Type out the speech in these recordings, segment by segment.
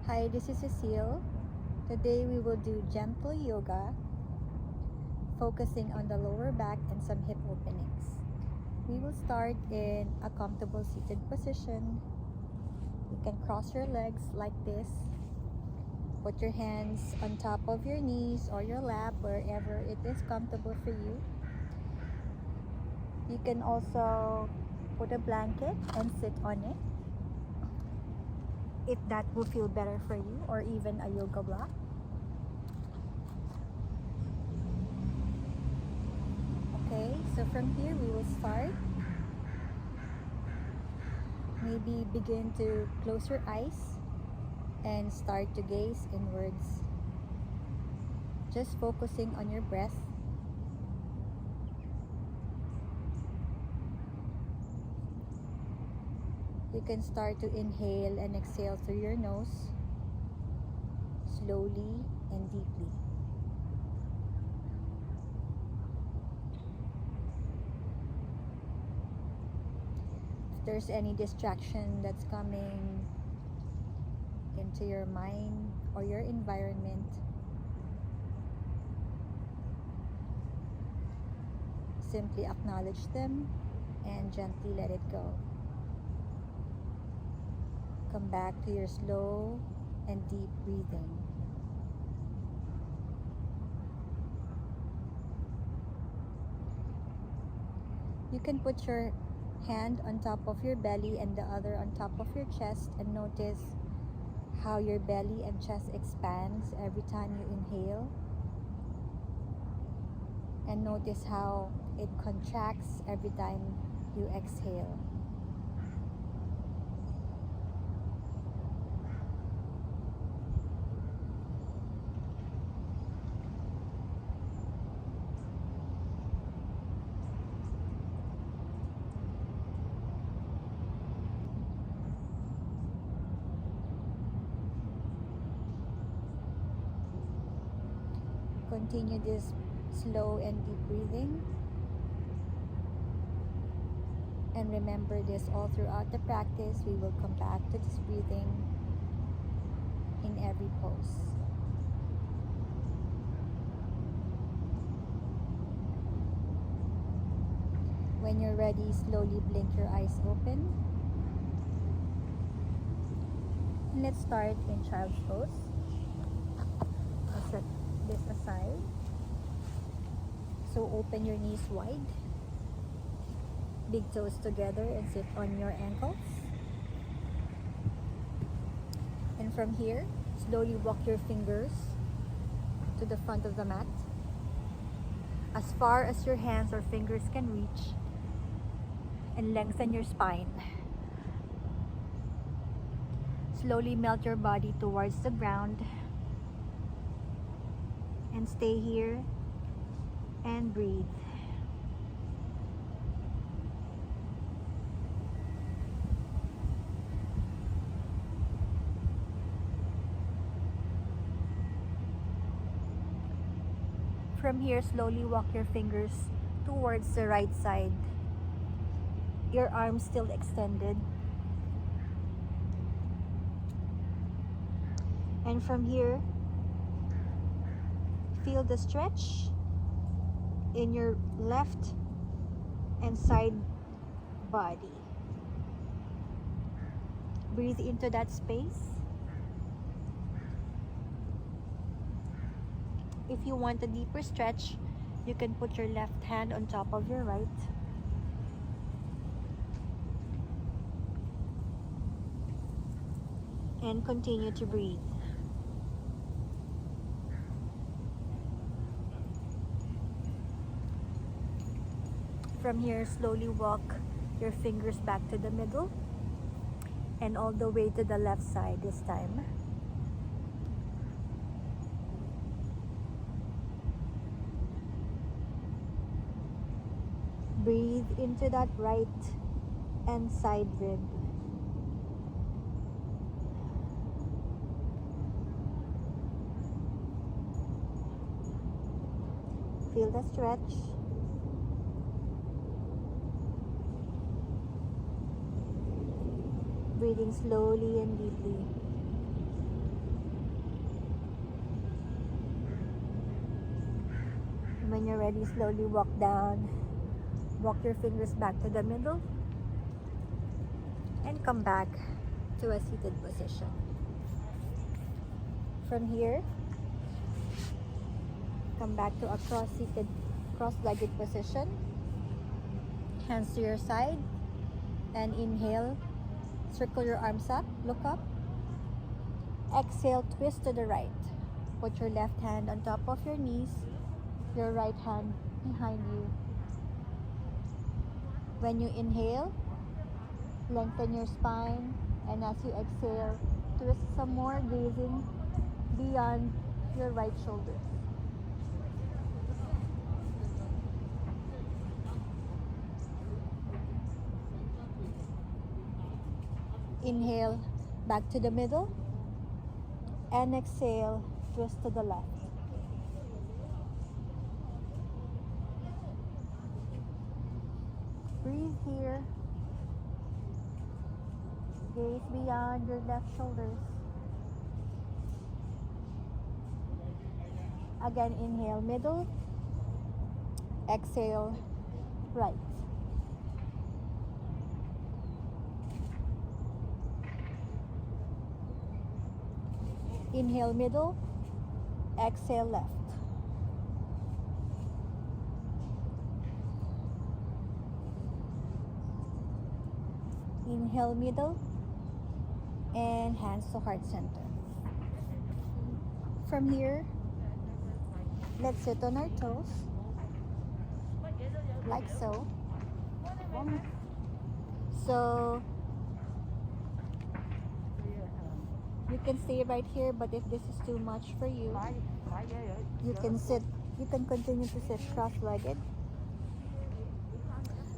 Hi, this is Cecile. Today we will do gentle yoga, focusing on the lower back and some hip openings. We will start in a comfortable seated position. You can cross your legs like this. Put your hands on top of your knees or your lap, wherever it is comfortable for you. You can also put a blanket and sit on it, if that will feel better for you, or even a yoga block. Okay, so from here we will start. Maybe begin to close your eyes and start to gaze inwards, just focusing on your breath. You can start to inhale and exhale through your nose, slowly and deeply. If there's any distraction that's coming into your mind or your environment, simply acknowledge them and gently let it go. Come back to your slow and deep breathing. You can put your hand on top of your belly and the other on top of your chest, and notice how your belly and chest expands every time you inhale, and notice how it contracts every time you exhale. Continue this slow and deep breathing, and remember this all throughout the practice. We will come back to this breathing in every pose. When you're ready, slowly blink your eyes open. And let's start in child's pose. I'll set this aside. So open your knees wide, big toes together, and sit on your ankles. And from here, slowly walk your fingers to the front of the mat, as far as your hands or fingers can reach, and lengthen your spine. Slowly melt your body towards the ground and stay here and breathe. From here, slowly walk your fingers towards the right side. Your arms still extended. And from here, feel the stretch in your left and side body. Breathe into that space. If you want a deeper stretch, you can put your left hand on top of your right. And continue to breathe. From here, slowly walk your fingers back to the middle and all the way to the left side this time. Breathe into that right and side rib. Feel the stretch. Breathing slowly and deeply. when you're ready, slowly walk down. Walk your fingers back to the middle and come back to a seated position. From here, come back to a cross-legged position. Hands to your side and inhale. Circle your arms up, look up. Exhale, twist to the right. Put your left hand on top of your knees, your right hand behind you. When you inhale, lengthen your spine, and as you exhale, twist some more, gazing beyond your right shoulder. Inhale, back to the middle, and exhale, twist to the left. Breathe here. Gaze beyond your left shoulders. Again, inhale, middle. Exhale, right. Inhale, middle. Exhale, left. Inhale, middle. And hands to heart center. From here, let's sit on our toes, like so. So, you can stay right here, but if this is too much for you, you can continue to sit cross-legged.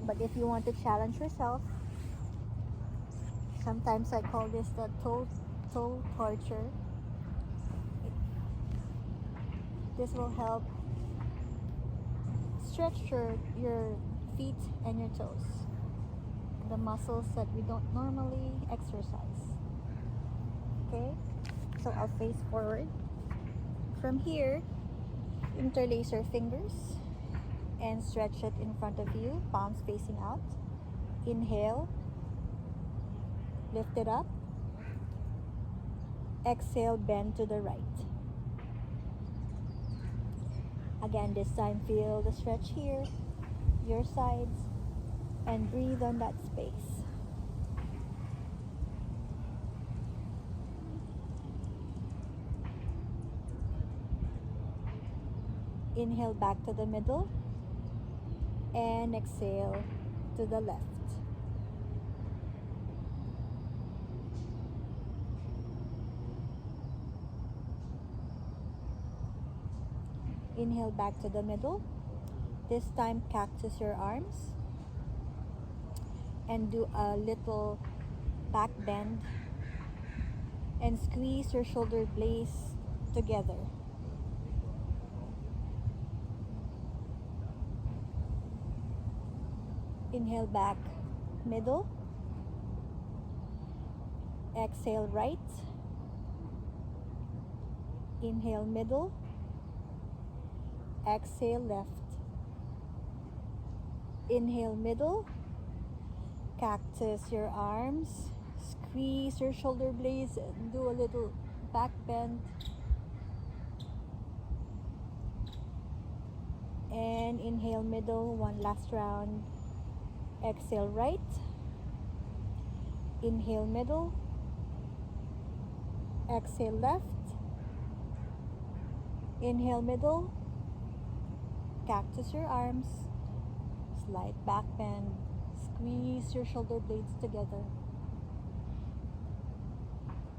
But if you want to challenge yourself, sometimes I call this the toe torture. This will help stretch your feet and your toes, the muscles that we don't normally exercise. Okay, so I'll face forward. From here, interlace your fingers and stretch it in front of you, palms facing out. Inhale, lift it up. Exhale, bend to the right. Again, this time feel the stretch here, your sides, and breathe on that space. Inhale back to the middle and exhale to the left. Inhale back to the middle. This time cactus your arms and do a little back bend and squeeze your shoulder blades together. Inhale back, middle. Exhale right. Inhale middle. Exhale left. Inhale middle. Cactus your arms. Squeeze your shoulder blades and do a little back bend. And inhale middle, one last round. Exhale right. Inhale middle. Exhale left. Inhale middle. Cactus your arms. Slight back bend. Squeeze your shoulder blades together.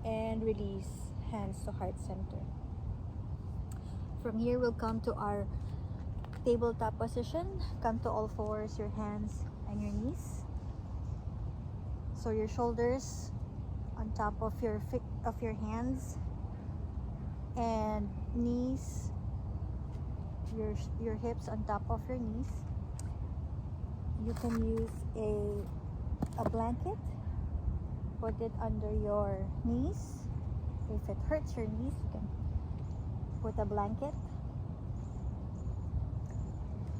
And release, hands to heart center. From here, we'll come to our tabletop position. Come to all fours, your hands and your knees. So your shoulders on top of your hands and knees, your hips on top of your knees. You can use a blanket, put it under your knees. If it hurts your knees, you can put a blanket.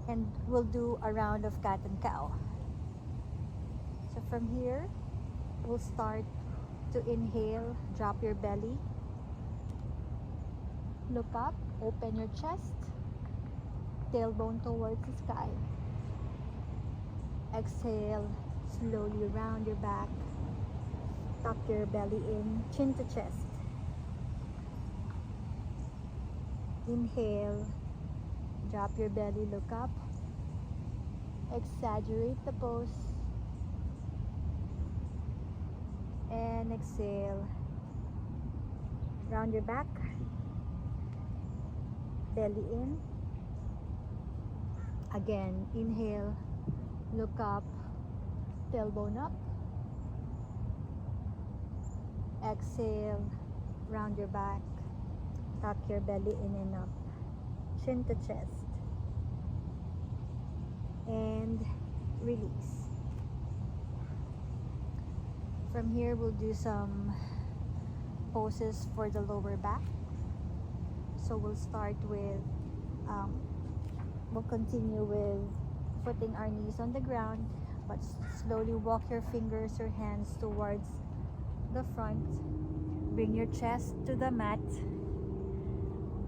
and we'll do a round of cat and cow. So from here, we'll start to inhale, drop your belly, look up, open your chest, tailbone towards the sky. Exhale, slowly round your back, tuck your belly in, chin to chest. Inhale, drop your belly, look up, exaggerate the pose, and exhale, round your back, belly in. Again, inhale, look up, tailbone up. Exhale, round your back, tuck your belly in and up, chin to chest, and release. From here, we'll do some poses for the lower back. So we'll start with, we'll continue with putting our knees on the ground, but slowly walk your fingers or hands towards the front. Bring your chest to the mat.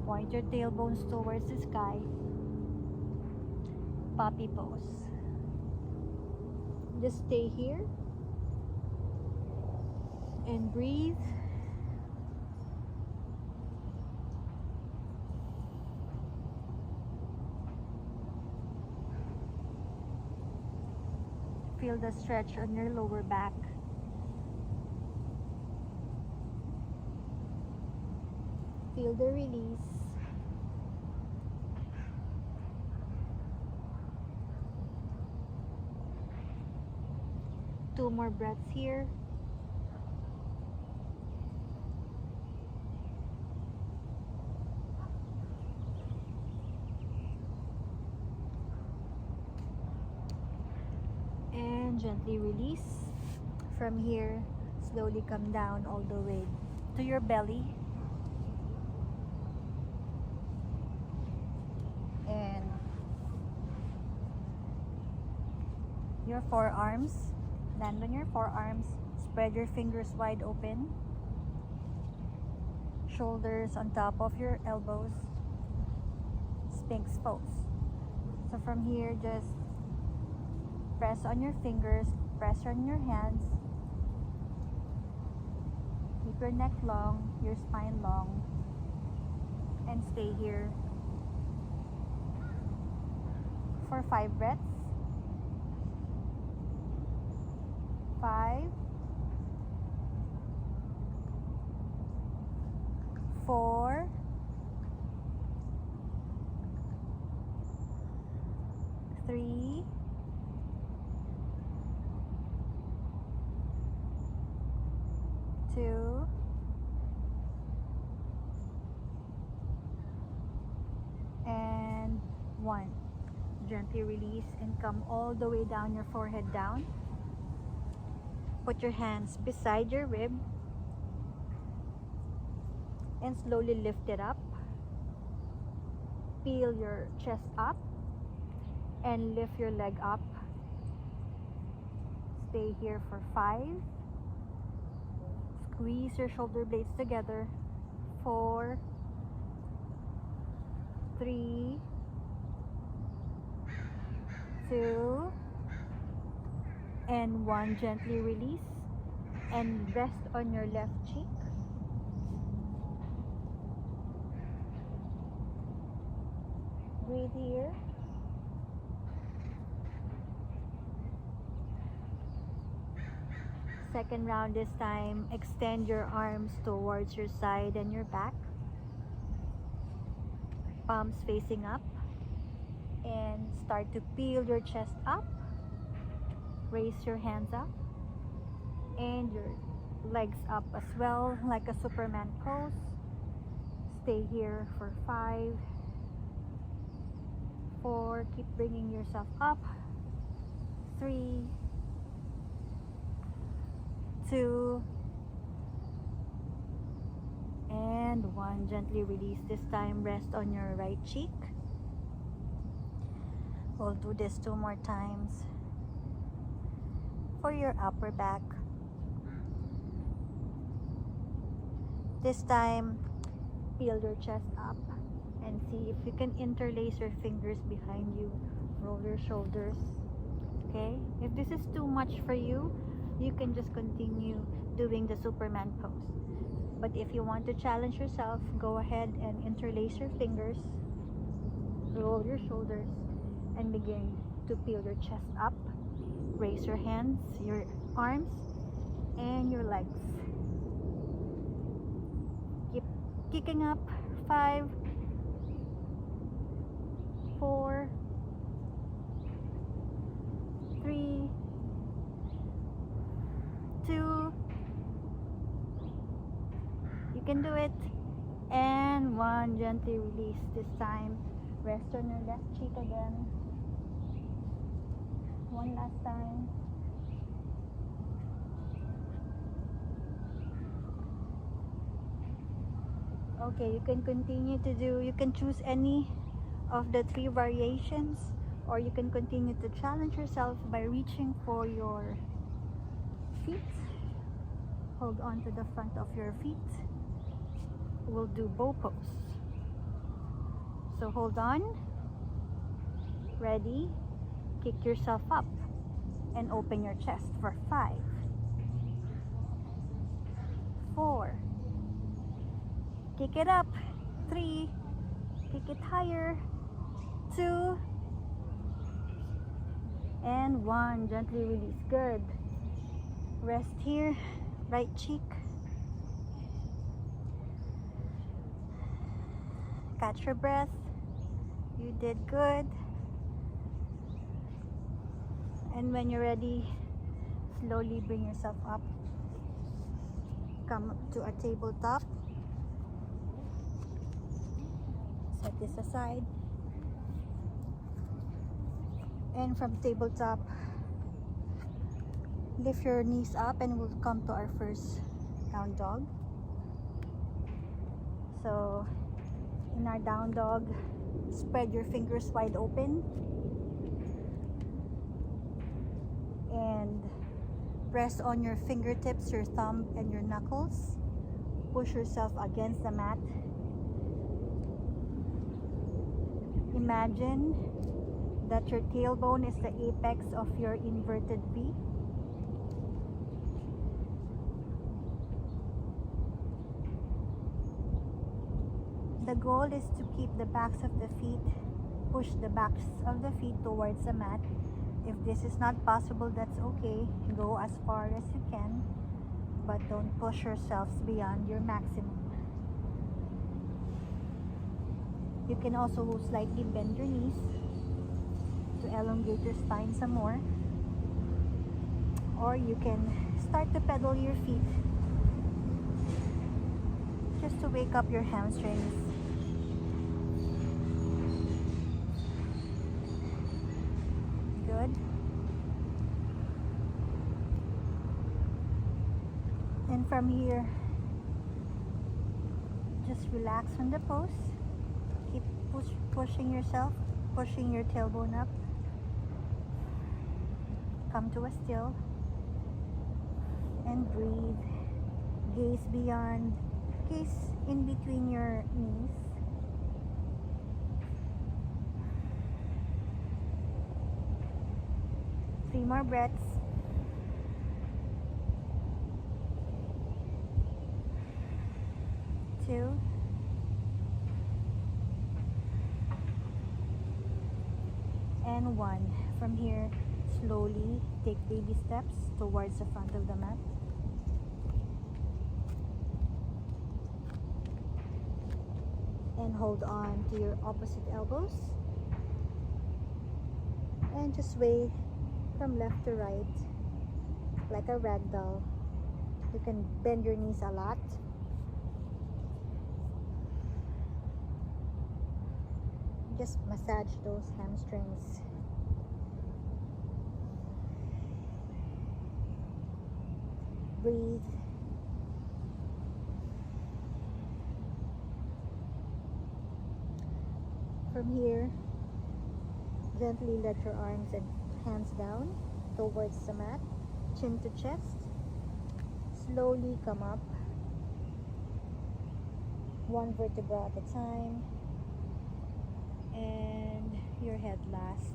Point your tailbones towards the sky. Puppy pose. Just stay here and breathe. Feel the stretch on your lower back. Feel the release. Two more breaths here. And gently release. From here, slowly come down all the way to your belly. And your forearms. Land on your forearms. Spread your fingers wide open. Shoulders on top of your elbows. Sphinx pose. So from here, just press on your fingers, press on your hands. Keep your neck long, your spine long, and stay here for 5 breaths. 5, 4, 3, 2, and 1. Gently release and come all the way down your forehead down. Put your hands beside your rib and slowly lift it up. Peel your chest up and lift your leg up. Stay here for 5. Squeeze your shoulder blades together. 4, 3, 2, and 1. Gently release and rest on your left cheek. Breathe here. Second round this time, extend your arms towards your side and your back. Palms facing up. And start to peel your chest up. Raise your hands up. And your legs up as well, like a Superman pose. Stay here for 5, 4, keep bringing yourself up. 3, 2, and 1. Gently release this time. Rest on your right cheek. We'll do this 2 more times for your upper back. This time, peel your chest up and see if you can interlace your fingers behind you. Roll your shoulders. Okay? If this is too much for you, you can just continue doing the Superman pose. But if you want to challenge yourself, go ahead and interlace your fingers, roll your shoulders, and begin to peel your chest up. Raise your hands, your arms, and your legs. Keep kicking up. 5, 4, 3, 2. You can do it. And 1. Gently release. This time, rest on your left cheek again. 1 last time. Okay, you can continue to do, you can choose any of the 3 variations, or you can continue to challenge yourself by reaching for your feet. Hold on to the front of your feet. We'll do bow pose. So hold on. Ready? Kick yourself up and open your chest for 5, 4. Kick it up. 3. Kick it higher. 2. And 1. Gently release. Good. Rest here. Right cheek. Catch your breath. You did good. And when you're ready, slowly bring yourself up. Come up to a tabletop. Set this aside. And from tabletop, lift your knees up and we'll come to our first down dog. So in our down dog, spread your fingers wide open and press on your fingertips, your thumb and your knuckles. Push yourself against the mat. Imagine that your tailbone is the apex of your inverted V. The goal is to keep the backs of the feet, push the backs of the feet towards the mat. If this is not possible, that's okay. Go as far as you can, but don't push yourselves beyond your maximum. You can also slightly bend your knees to elongate your spine some more. Or you can start to pedal your feet just to wake up your hamstrings. Good. And from here, just relax on the pose. Keep pushing yourself, pushing your tailbone up. Come to a still and breathe. Gaze beyond, gaze in between your knees. Three more breaths. Two. And 1. From here, slowly take baby steps towards the front of the mat. And hold on to your opposite elbows. And just sway from left to right like a rag doll. You can bend your knees a lot. Just massage those hamstrings. Breathe. From here, Gently let your arms and hands down towards the mat, chin to chest. Slowly come up, one vertebra at a time, and your head last.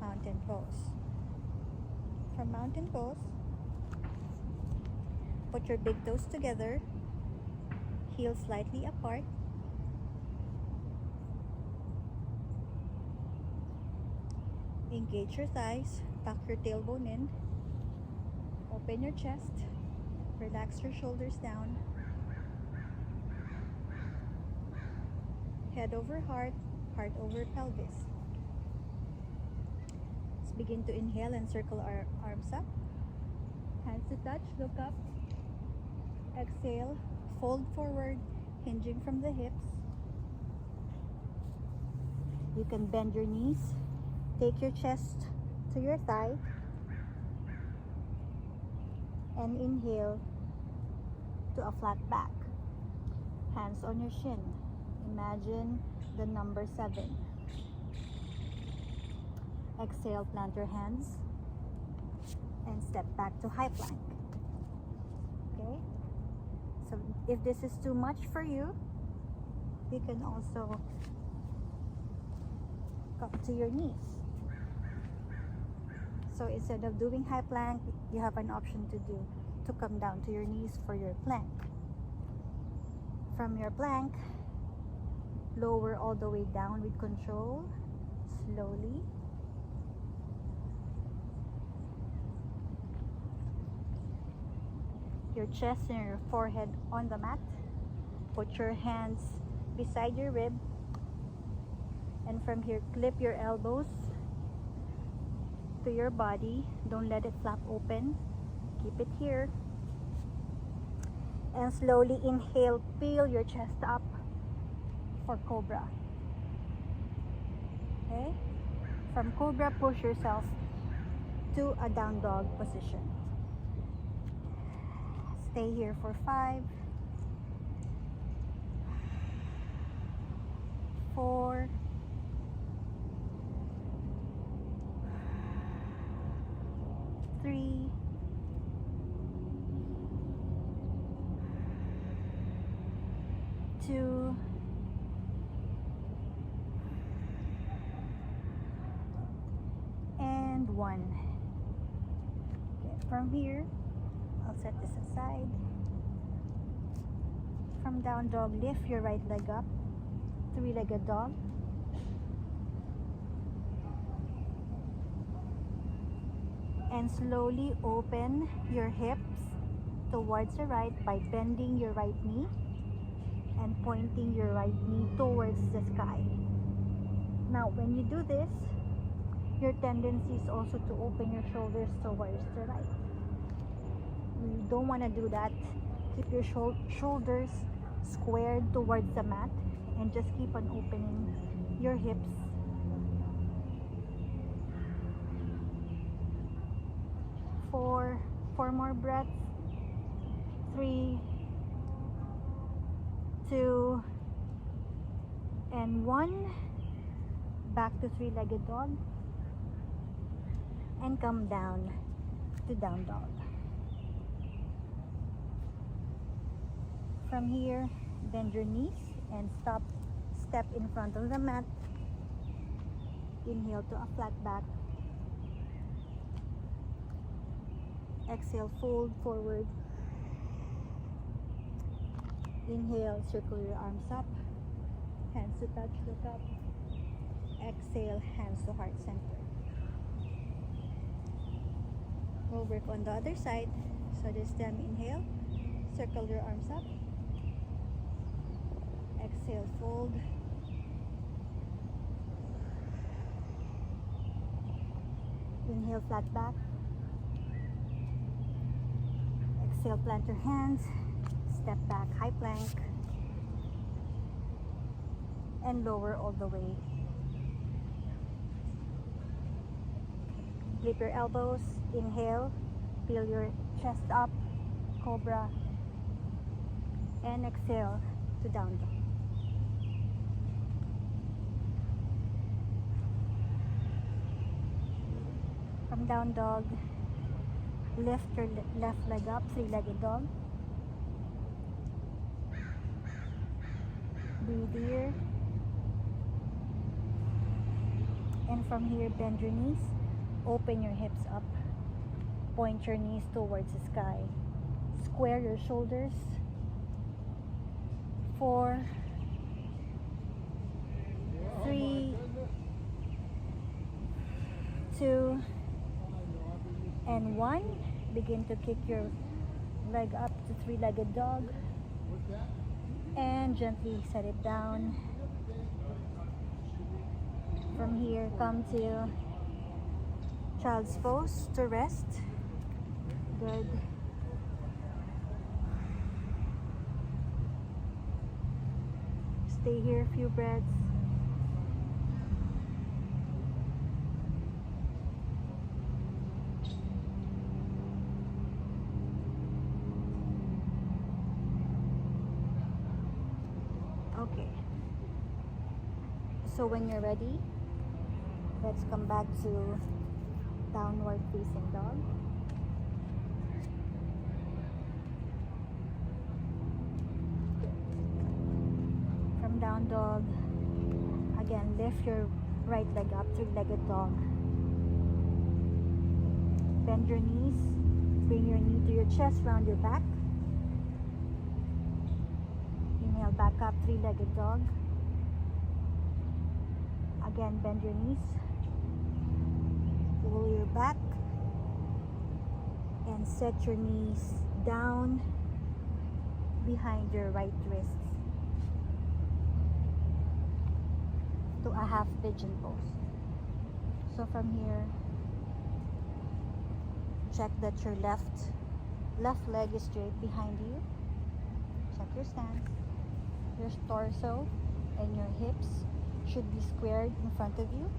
Mountain pose. From mountain pose, put your big toes together, heels slightly apart. Engage your thighs, tuck your tailbone in, open your chest, relax your shoulders down, head over heart, heart over pelvis. Let's begin to inhale and circle our arms up, hands to touch, look up. Exhale, fold forward, hinging from the hips. You can bend your knees, take your chest to your thigh, and inhale to a flat back. Hands on your shin. Imagine the number 7. Exhale, plant your hands and step back to high plank. Okay? So if this is too much for you, you can also come to your knees. So instead of doing high plank, you have an option to come down to your knees for your plank. From your plank, lower all the way down with control, slowly. Your chest and your forehead on the mat. Put your hands beside your rib, and from here clip your elbows to your body. Don't let it flap open. Keep it here. And slowly inhale, peel your chest up for cobra. Okay? From cobra, push yourself to a down dog position. Stay here for 5, 4, 3, 2, and 1. Okay, from here, I'll set this aside. From down dog, lift your right leg up, 3-legged dog. And slowly open your hips towards the right by bending your right knee and pointing your right knee towards the sky. Now, when you do this, your tendency is also to open your shoulders towards the right. You don't want to do that. Keep your shoulders squared towards the mat and just keep on opening your hips. 4 more breaths. 3, 2, and 1. Back to 3-legged dog. And come down to down dog. From here, bend your knees and step in front of the mat. Inhale to a flat back. Exhale, fold forward. Inhale, circle your arms up. Hands to touch, look up. Exhale, hands to heart center. We'll work on the other side. So this time, inhale, circle your arms up. Exhale, fold. Inhale, flat back. Exhale, plant your hands. Step back, high plank. And lower all the way. Flip your elbows. Inhale, peel your chest up, cobra. And exhale to down dog. From down dog, lift your left leg up, three-legged dog. Breathe here. And from here, bend your knees, open your hips up, point your knees towards the sky, square your shoulders. 4, 3, 2, and 1. Begin to kick your leg up to three-legged dog and gently set it down. From here, come to child's pose to rest. Good. Stay here a few breaths. Okay. So when you're ready, let's come back to downward facing dog. From down dog, again, lift your right leg up, three-legged dog. Bend your knees, bring your knee to your chest, round your back. Inhale, back up, three-legged dog. Again, bend your knees, pull your back, and set your knees down behind your right wrists to a half pigeon pose. So from here, check that your left leg is straight behind you. Check your stance. Your torso and your hips should be squared in front of you.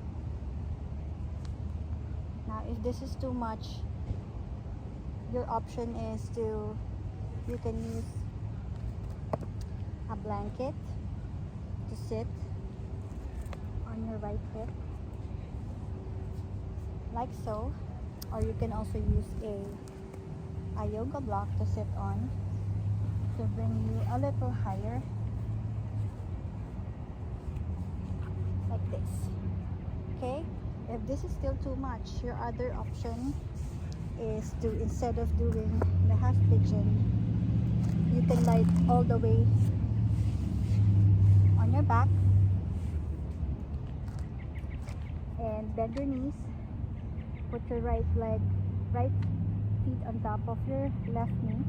Now, if this is too much, your option is you can use a blanket to sit on your right hip, like so, or you can also use a yoga block to sit on to bring you a little higher, like this. Okay, if this is still too much, your other option is to, instead of doing the half pigeon, you can lie all the way on your back and bend your knees. Put your right feet on top of your left knee,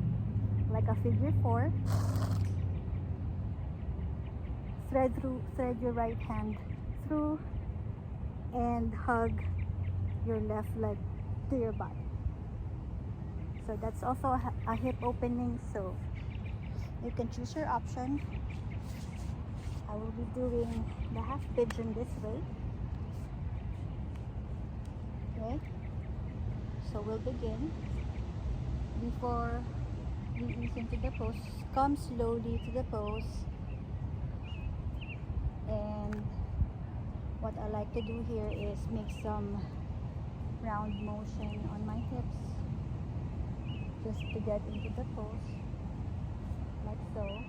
like a figure 4. Thread your right hand through and hug your left leg to your body. So that's also a hip opening, so you can choose your option. I will be doing the half pigeon this way. Okay, so we'll begin. Before we ease into the pose, come slowly to the pose. And what I like to do here is make some round motion on my hips just to get into the pose, like so.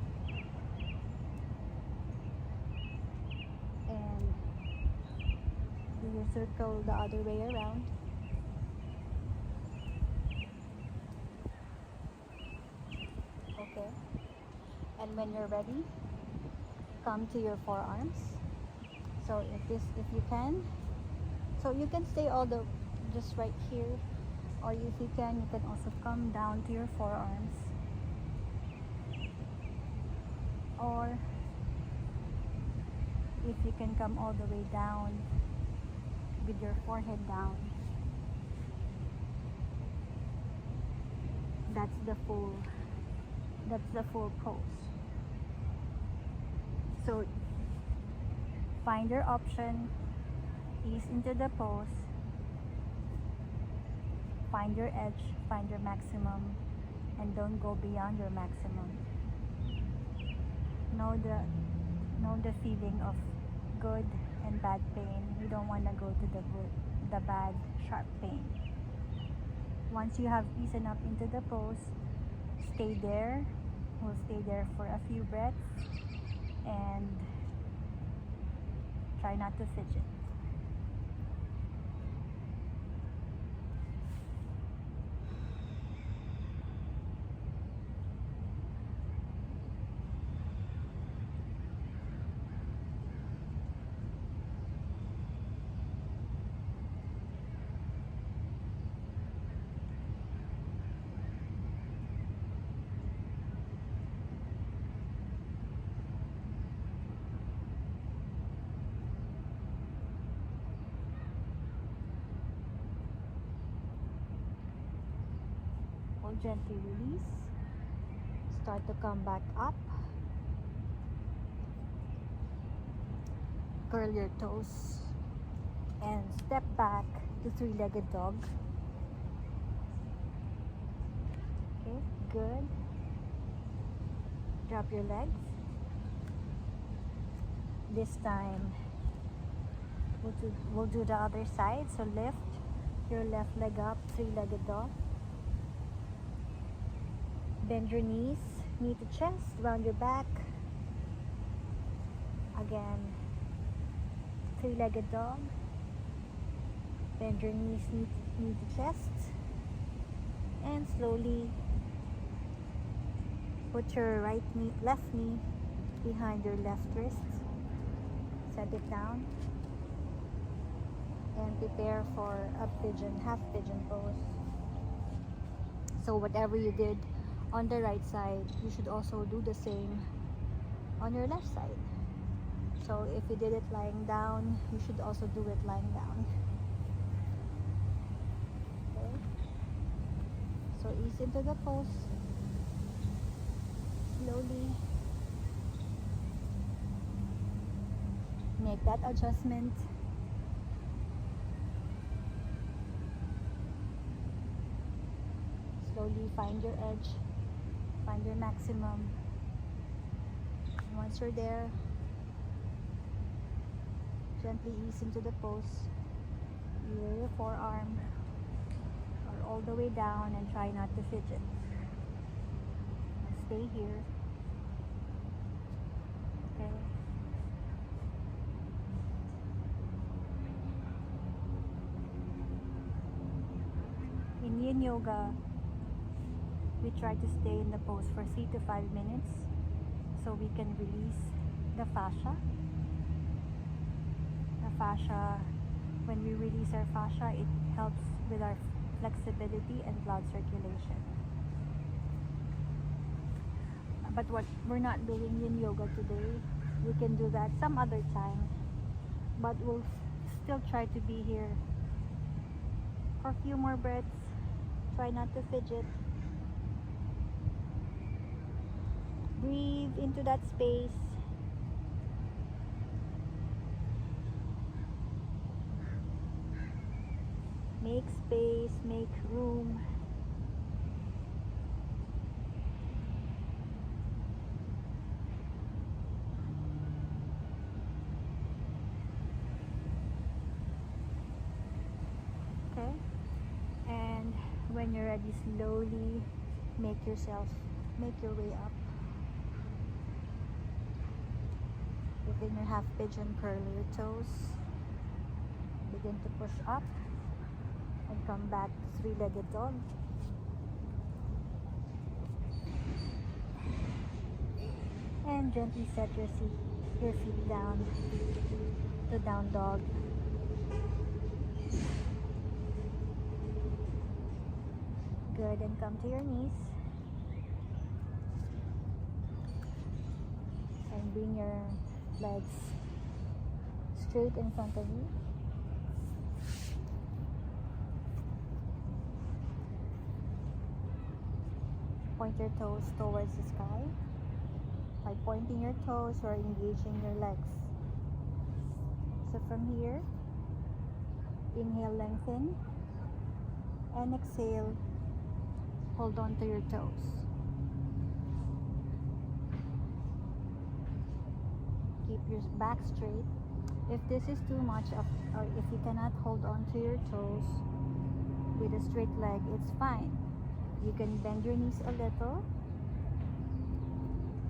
And do your circle the other way around. Okay, and when you're ready, come to your forearms. So if you can, so you can stay just right here, or if you can also come down to your forearms, or if you can come all the way down with your forehead down. That's the full pose. So find your option, ease into the pose, find your edge, find your maximum, and don't go beyond your maximum. Know the feeling of good and bad pain. You don't want to go to the bad sharp pain. Once you have eased up into the pose, stay there. We'll stay there for a few breaths and try not to fidget. Gently release, start to come back up, curl your toes and step back to three-legged dog. Okay, good. Drop your legs. This time we'll do the other side, so lift your left leg up, three-legged dog. Bend your knees, knee to chest, round your back. Again, three-legged dog. Bend your knees, knee to chest. And slowly put your left knee behind your left wrist. Set it down. And prepare for a pigeon, half pigeon pose. So whatever you did on the right side, you should also do the same on your left side. So if you did it lying down, you should also do it lying down. Okay. So ease into the pose. Slowly make that adjustment. Slowly find your edge. Find your maximum. And once you're there, gently ease into the pose. Either your forearm or all the way down and try not to fidget. And stay here. Okay. In Yin Yoga, we try to stay in the pose for 3 to 5 minutes so we can release the fascia. The fascia, when we release our fascia, it helps with our flexibility and blood circulation. But what we're not doing in yoga today, we can do that some other time, but we'll still try to be here for a few more breaths. Try not to fidget. Breathe into that space. Make space, make room. Okay? And when you're ready, slowly make your way up. Within your half pigeon, curl your toes. Begin to push up and come back to three-legged dog. And gently set your feet down to down dog. Good, and come to your knees. And bring your legs straight in front of you. Point your toes towards the sky. By pointing your toes, you are engaging your legs. So from here, inhale, lengthen, and exhale, hold on to your toes. Keep your back straight If this is too much of, or if you cannot hold on to your toes with a straight leg, it's fine. You can bend your knees a little,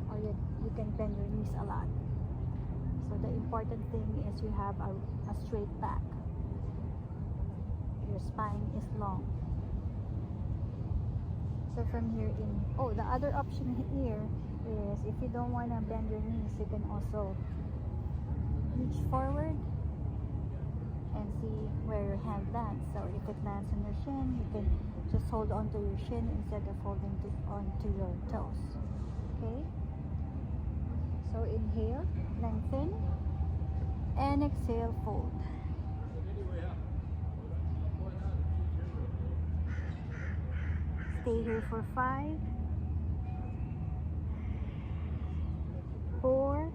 or you can bend your knees a lot. So the important thing is you have a straight back. Your spine is long. So from here in, oh, the other option here is if you don't want to bend your knees, you can also reach forward and see where your hand lands. So if it lands on your shin, you can just hold on to your shin instead of holding onto your toes. Okay? So inhale, lengthen, and exhale, fold. Stay here for 5, 4,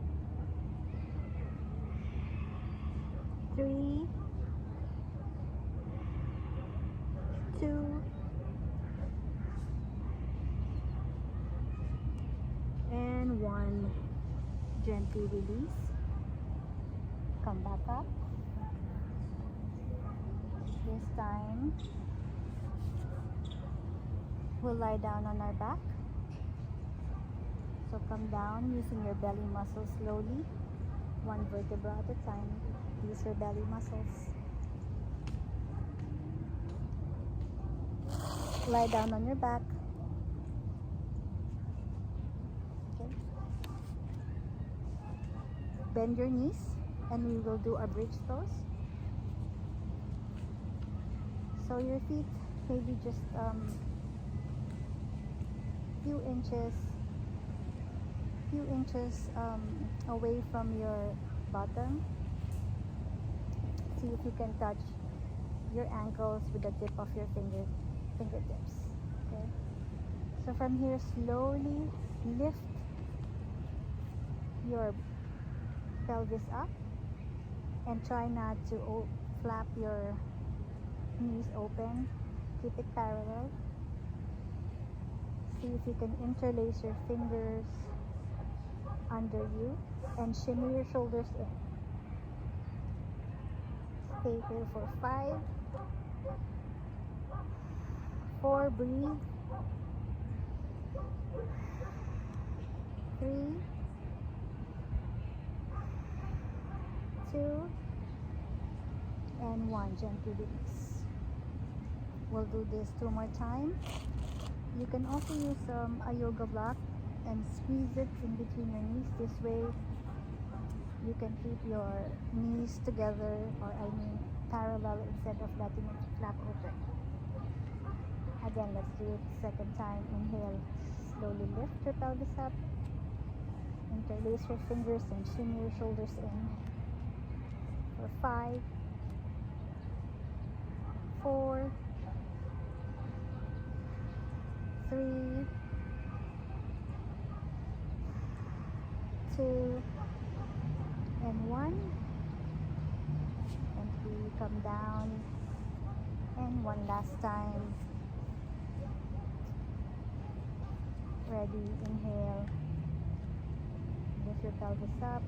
3, 2, and 1. Gently release. Come back up. This time, we'll lie down on our back. So come down using your belly muscles slowly, one vertebra at a time. Use your belly muscles. Lie down on your back. Okay. Bend your knees, and we will do a bridge toes. So your feet maybe just few inches away from your bottom. See if you can touch your ankles with the tip of your fingertips. Okay. So from here, slowly lift your pelvis up and try not to flap your knees open. Keep it parallel. See if you can interlace your fingers under you and shimmy your shoulders in. Stay here for 5, 4, breathe, 3, 2, and 1. Gently release. We'll do this 2 more times. You can also use a yoga block and squeeze it in between your knees. This way you can keep your knees together, or parallel, instead of letting it flap open. Again, let's do it second time. Inhale, slowly lift your pelvis up, interlace your fingers and shimmy your shoulders in. For 5, 4, 3, 2, and 1. And we come down, and one last time. Ready, inhale, lift your pelvis up,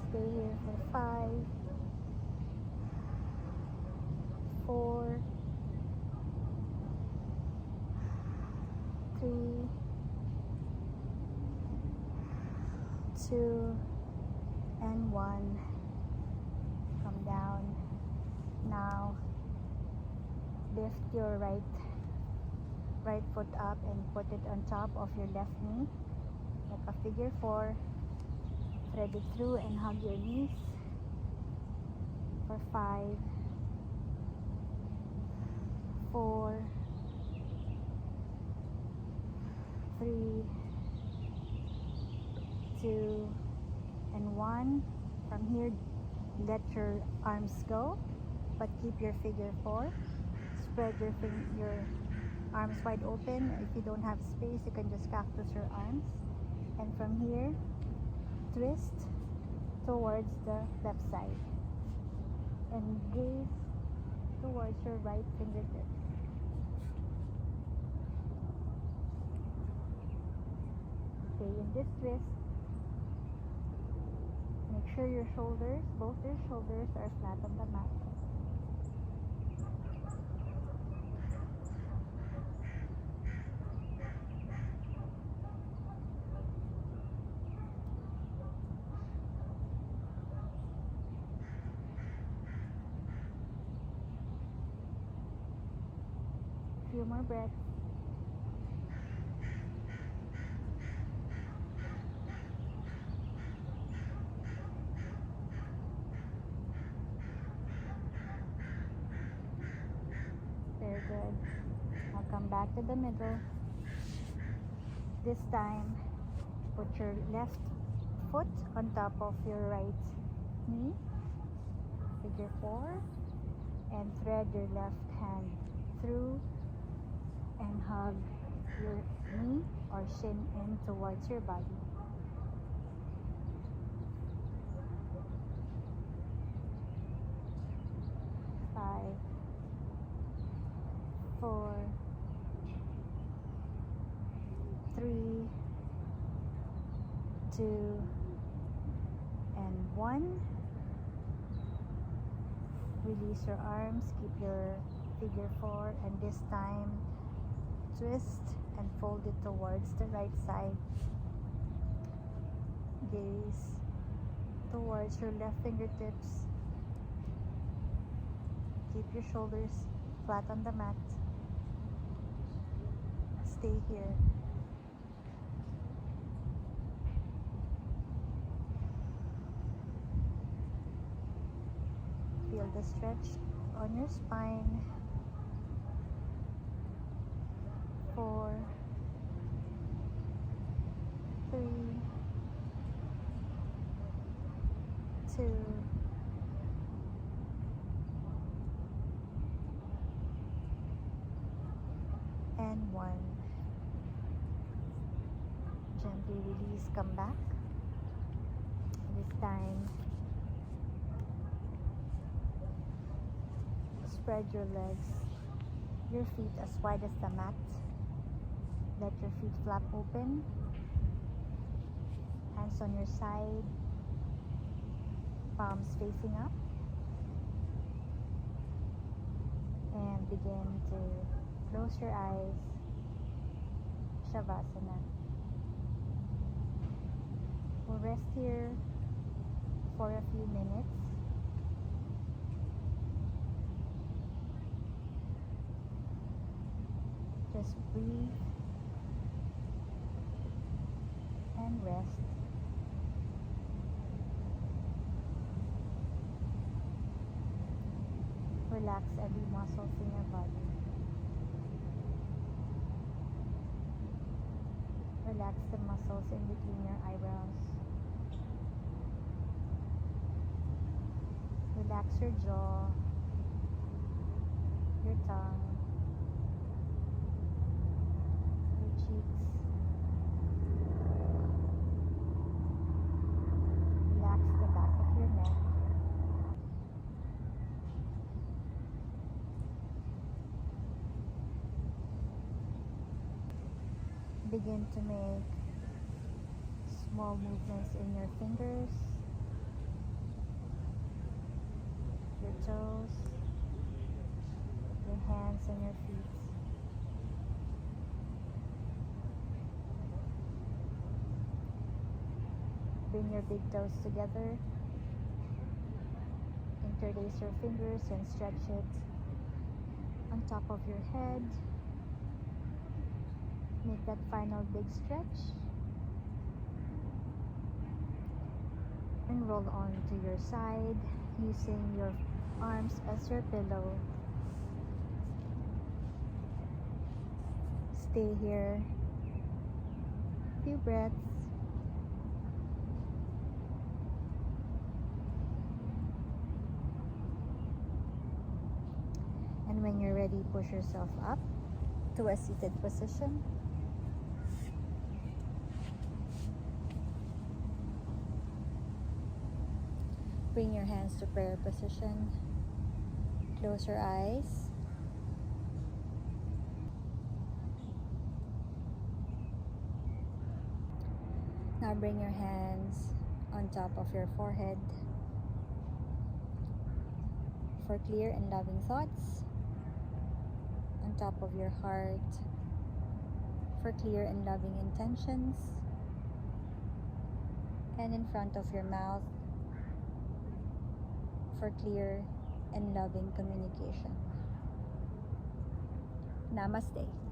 stay here for 5, 4, 3, 2, and 1. Come down. Now lift your right foot up and put it on top of your left knee like a figure 4. Thread it through and hug your knees for 5, 4, 3, 2, and 1. From here, let your arms go, but keep your figure 4. Spread your arms wide open. If you don't have space, you can just cactus your arms. And from here, twist towards the left side and gaze towards your right fingertips. Stay in this twist, make sure your shoulders, both your shoulders are flat on the mat. Few more breaths. Very good. Now come back to the middle. This time, put your left foot on top of your right knee, figure 4, and thread your left hand through and hug your knee or shin in towards your body. 5, 4, 3, 2, and 1. Release your arms, keep your figure 4, and this time twist and fold it towards the right side. Gaze towards your left fingertips. Keep your shoulders flat on the mat. Stay here. Feel the stretch on your spine. 4, 3, 2, and 1. Gently release, come back. This time, spread your legs, your feet as wide as the mat. Let your feet flap open. Hands on your side, palms facing up. And begin to close your eyes. Shavasana. We'll rest here for a few minutes. Just breathe and rest. Relax every muscle in your body. Relax the muscles in between your eyebrows. Relax your jaw, your tongue, your cheeks. Relax the back of your neck. Begin to make small movements in your fingers, your toes, your hands and your feet. Bring your big toes together. Interlace your fingers and stretch it on top of your head. Make that final big stretch. And roll on to your side using your arms as your pillow. Stay here. Few breaths. And when you're ready, push yourself up to a seated position. Bring your hands to prayer position. Close your eyes. Now bring your hands on top of your forehead for clear and loving thoughts, on top of your heart for clear and loving intentions, and in front of your mouth for clear and loving communication. Namaste.